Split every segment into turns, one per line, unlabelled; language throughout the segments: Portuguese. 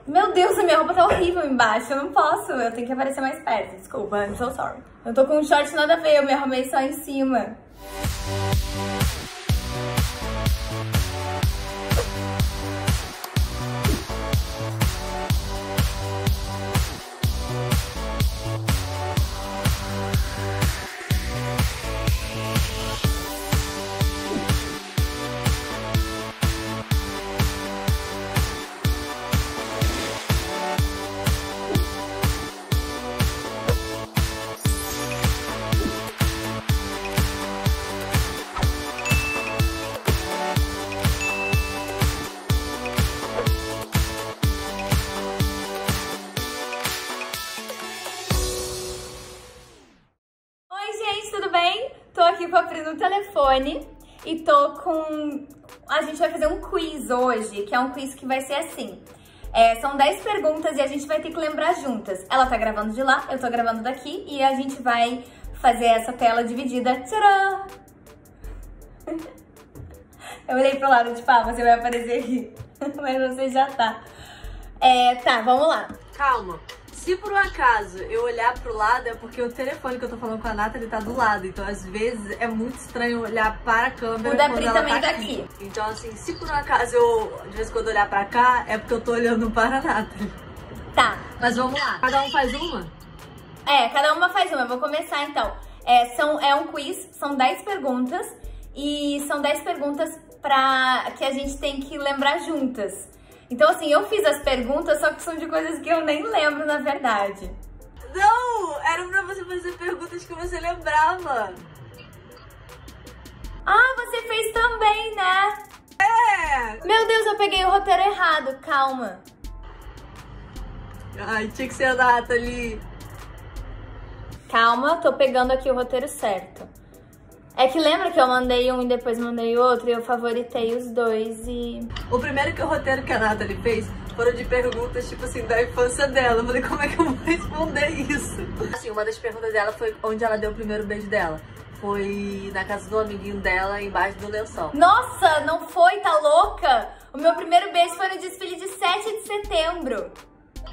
Meu Deus, a minha roupa tá horrível embaixo. Eu não posso, eu tenho que aparecer mais perto. Desculpa, I'm so sorry. Eu tô com um short nada a ver, eu me arrumei só em cima. Tudo bem? Tô aqui com a Pri no telefone e tô com... A gente vai fazer um quiz hoje, que é um quiz que vai ser assim. São 10 perguntas e a gente vai ter que lembrar juntas. Ela tá gravando de lá, eu tô gravando daqui e a gente vai fazer essa tela dividida. Tcharam! Eu olhei pro lado, tipo, você vai aparecer aqui. Mas você já tá. Tá, vamos lá.
Calma. Se por um acaso eu olhar pro lado, é porque o telefone que eu tô falando com a Nathalie tá do lado. Então, às vezes, é muito estranho olhar para a câmera.
O da Pri também tá aqui.
Então, assim, se por um acaso eu, de vez em quando, olhar pra cá, é porque eu tô olhando para a Nathalie.
Tá.
Mas vamos lá. Cada um faz uma?
Cada uma faz uma. Eu vou começar, então. É um quiz, são 10 perguntas. E são 10 perguntas que a gente tem que lembrar juntas. Então, assim, eu fiz as perguntas, só que são de coisas que eu nem lembro, na verdade.
Não! Era pra você fazer perguntas que você lembrava.
Ah, você fez também, né? Meu Deus, eu peguei o roteiro errado, calma.
Ai, tinha que ser a Nathalie.
Calma, tô pegando aqui o roteiro certo. É que lembra que eu mandei um e depois mandei outro e eu favoritei os dois e...
O primeiro roteiro que a Nathalie fez foram de perguntas, tipo assim, da infância dela. Eu falei, como é que eu vou responder isso? Assim, uma das perguntas dela foi onde ela deu o primeiro beijo dela. Foi na casa do amiguinho dela, embaixo do lençol.
Nossa, não foi? Tá louca? O meu primeiro beijo foi no desfile de 7 de setembro.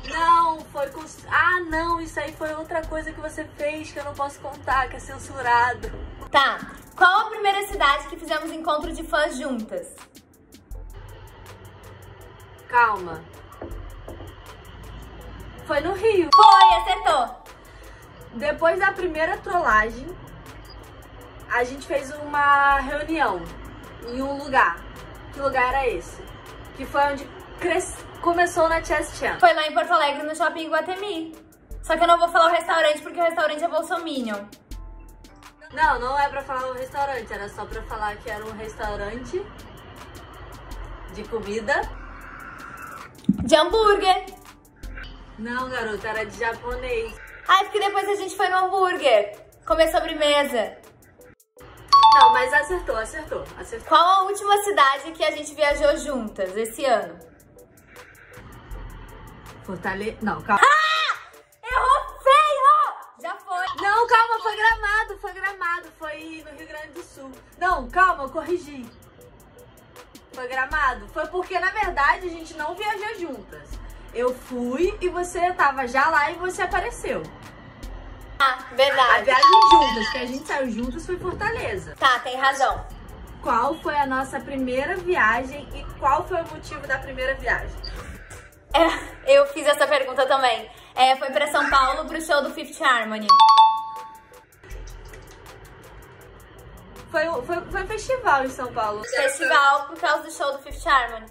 Não, foi com... Ah, não, isso aí foi outra coisa que você fez que eu não posso contar, que é censurado.
Tá, qual a primeira cidade que fizemos encontro de fãs juntas?
Calma. Foi no Rio.
Foi, acertou.
Depois da primeira trollagem, a gente fez uma reunião em um lugar. Que lugar era esse? Que foi onde começou na Chess Chan.
Foi lá em Porto Alegre, no Shopping Iguatemi. Só que eu não vou falar o restaurante, porque o restaurante é bolsominion.
Não, não é pra falar o restaurante, era só pra falar que era um restaurante de comida.
De hambúrguer.
Não, garota, era de japonês.
Ai, porque depois a gente foi no hambúrguer comer sobremesa.
Não, mas acertou.
Qual a última cidade que a gente viajou juntas esse ano?
Fortaleza. Não, calma.
Errou feio! Já foi.
Não, calma, foi Gramado. Foi no Rio Grande do Sul. Não, calma, eu corrigi. Foi Gramado. Foi porque, na verdade, a gente não viajou juntas. Eu fui e você tava já lá e você apareceu.
Ah, verdade.
A viagem juntas, que a gente saiu juntas, foi Fortaleza.
Tá, tem razão.
Qual foi a nossa primeira viagem e qual foi o motivo da primeira viagem?
Eu fiz essa pergunta também. Foi pra São Paulo pro show do Fifth Harmony.
Foi um festival em São Paulo.
Festival por causa do show do Fifth Harmony.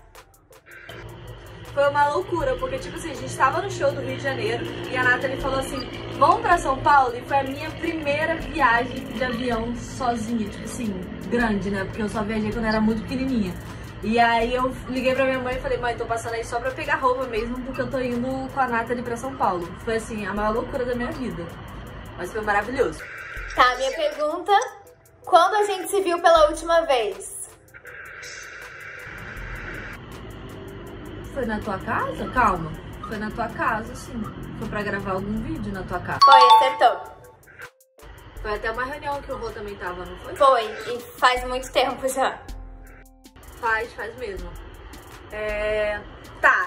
Foi uma loucura, porque tipo assim, a gente tava no show do Rio de Janeiro e a Nathalie falou assim, vamos pra São Paulo? E foi a minha primeira viagem de avião sozinha, tipo assim, grande, né? Porque eu só viajei quando era muito pequenininha. E aí eu liguei pra minha mãe e falei, mãe, tô passando aí só pra pegar roupa mesmo, porque eu tô indo com a Nathalie pra São Paulo. Foi assim, a maior loucura da minha vida. Mas foi maravilhoso.
Tá, minha pergunta, quando a gente se viu pela última vez?
Foi na tua casa? Calma. Foi na tua casa, sim. Foi pra gravar algum vídeo na tua casa.
Foi, acertou.
Foi até uma reunião que o Rô também tava, não foi?
Foi, e faz muito tempo já.
Faz mesmo. Tá,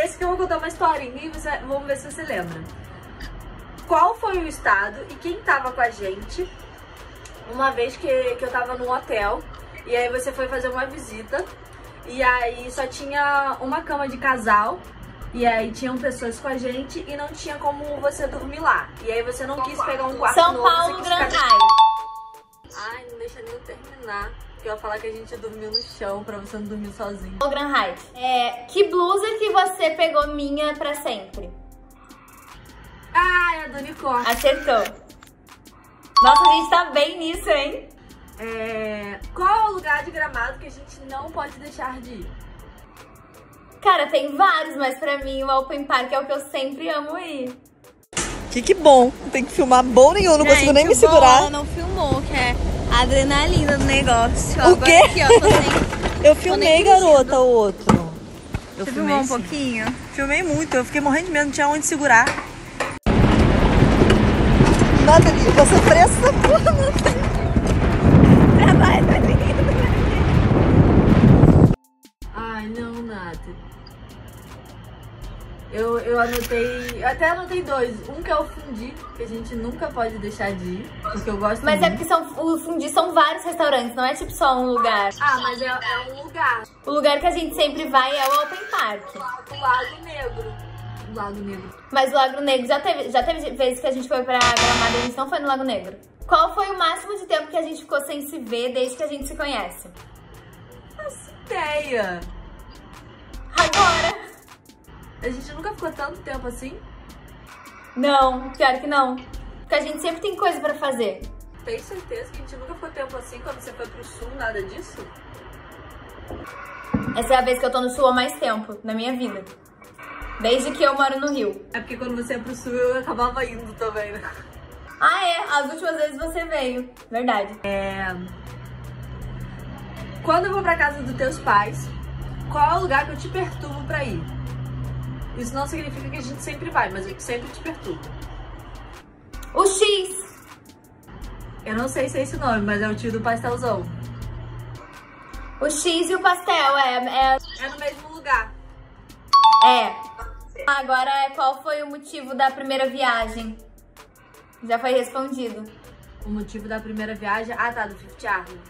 esse aqui eu vou contar uma historinha e vamos ver se você lembra. Qual foi o estado e quem tava com a gente uma vez que eu tava num hotel e aí você foi fazer uma visita e aí só tinha uma cama de casal e aí tinham pessoas com a gente e não tinha como você dormir lá. E aí você não quis pegar um quarto novo.
São Paulo, Grand Hyatt.
Ai, não deixa nem eu terminar. Eu ia falar que a gente dormiu no chão pra você não dormir sozinho.
O Grand Hyatt. Que blusa que você pegou minha pra sempre?
Ai, a do unicórnio.
Acertou. Nossa, a gente tá bem nisso, hein?
Qual é o lugar de Gramado que a gente não pode deixar de ir?
Cara, tem vários, mas pra mim o Open Park é o que eu sempre amo ir.
Que bom. Não tem que filmar bom nenhum, não consigo nem me segurar.
Ela não filmou, que é a adrenalina do negócio.
O
Agora
quê?
aqui, ó, tô sem...
Eu filmei, garota, o outro. Eu
Você
filmei
filmou um
sim.
pouquinho?
Filmei muito, eu fiquei morrendo de medo, não tinha onde segurar. Nathalie, eu sou pressa, porra, Nathalie.
Trabalho, tá lindo.
Ai, não, Nathalie. Eu anotei, eu até anotei dois. Um que é o fundi, que a gente nunca pode deixar de ir, porque eu gosto
Mas
muito.
é porque os fundis são vários restaurantes, não é tipo só um lugar.
Ah, mas é um lugar.
O lugar que a gente sempre vai é o Open Park.
O Lago Negro. O Lago Negro.
Mas o Lago Negro, já teve vezes que a gente foi pra Gramado e a gente não foi no Lago Negro. Qual foi o máximo de tempo que a gente ficou sem se ver desde que a gente se conhece?
Nossa ideia.
Agora!
A gente nunca ficou tanto tempo assim.
Não, pior que não. Porque a gente sempre tem coisa pra fazer.
Tem certeza que a gente nunca ficou tempo assim quando você foi pro sul, nada disso?
Essa é a vez que eu tô no sul há mais tempo, na minha vida. Desde que eu moro no Rio.
É porque quando você ia pro sul eu acabava indo também, né?
Ah, é? As últimas vezes você veio. Verdade.
Quando eu vou pra casa dos teus pais, qual é o lugar que eu te perturbo pra ir? Isso não significa que a gente sempre vai, mas eu sempre te perturbo.
O X.
Eu não sei se é esse nome, mas é o tio do pastelzão.
O X e o pastel,
É no mesmo lugar.
Agora, qual foi o motivo da primeira viagem? Já foi respondido.
O motivo da primeira viagem? Ah, tá, do Fifth Harmony.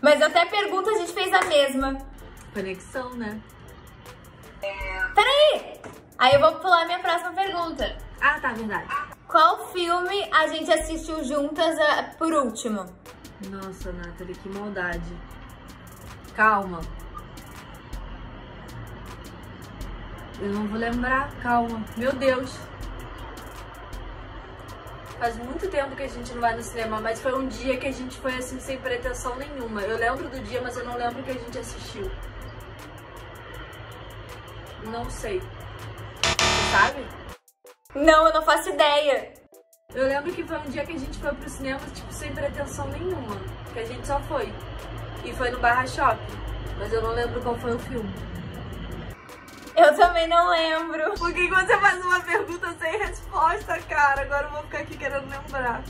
Mas até a pergunta a gente fez a mesma.
Conexão, né?
Peraí! Aí eu vou pular minha próxima pergunta.
Ah, tá, verdade.
Qual filme a gente assistiu juntas por último?
Nossa, Nathalie, que maldade. Calma. Eu não vou lembrar, calma. Meu Deus. Faz muito tempo que a gente não vai no cinema, mas foi um dia que a gente foi assim sem pretensão nenhuma. Eu lembro do dia, mas eu não lembro o que a gente assistiu. Não sei. Você sabe?
Não, eu não faço ideia.
Eu lembro que foi um dia que a gente foi pro cinema, tipo, sem pretensão nenhuma. Que a gente só foi. E foi no Barra Shopping. Mas eu não lembro qual foi o filme.
Eu também não lembro.
Por que você faz uma pergunta sem resposta, cara? Agora eu vou ficar aqui querendo lembrar.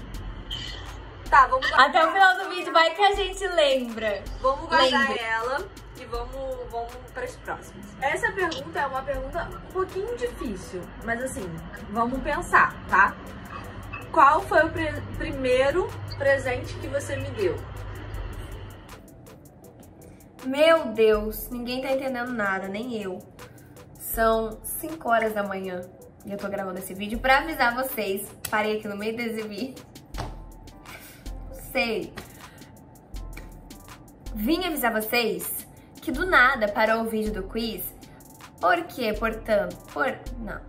Tá, vamos guardar.
Até o final do vídeo vai que a gente lembra.
Vamos guardar
Lembre.
ela e vamos para as próximas. Essa pergunta é uma pergunta um pouquinho difícil, mas assim, vamos pensar, tá? Qual foi o primeiro presente que você me deu?
Meu Deus, ninguém tá entendendo nada, nem eu. São 5 horas da manhã e eu tô gravando esse vídeo pra avisar vocês. Parei aqui no meio desse vídeo. Vim avisar vocês que do nada parou o vídeo do quiz. Por quê? Portanto, não.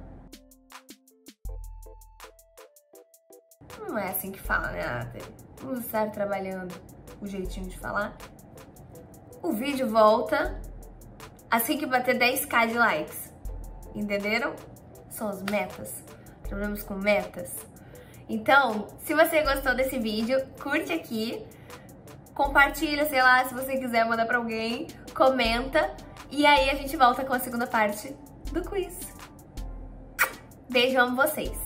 Não é assim que fala, né, Nathalie? Vamos estar trabalhando o jeitinho de falar. O vídeo volta assim que bater 10k de likes. Entenderam? São as metas. Trabalhamos com metas. Então, se você gostou desse vídeo, curte aqui. Compartilha, sei lá, se você quiser mandar pra alguém. Comenta. E aí a gente volta com a segunda parte do quiz. Beijo, amo vocês.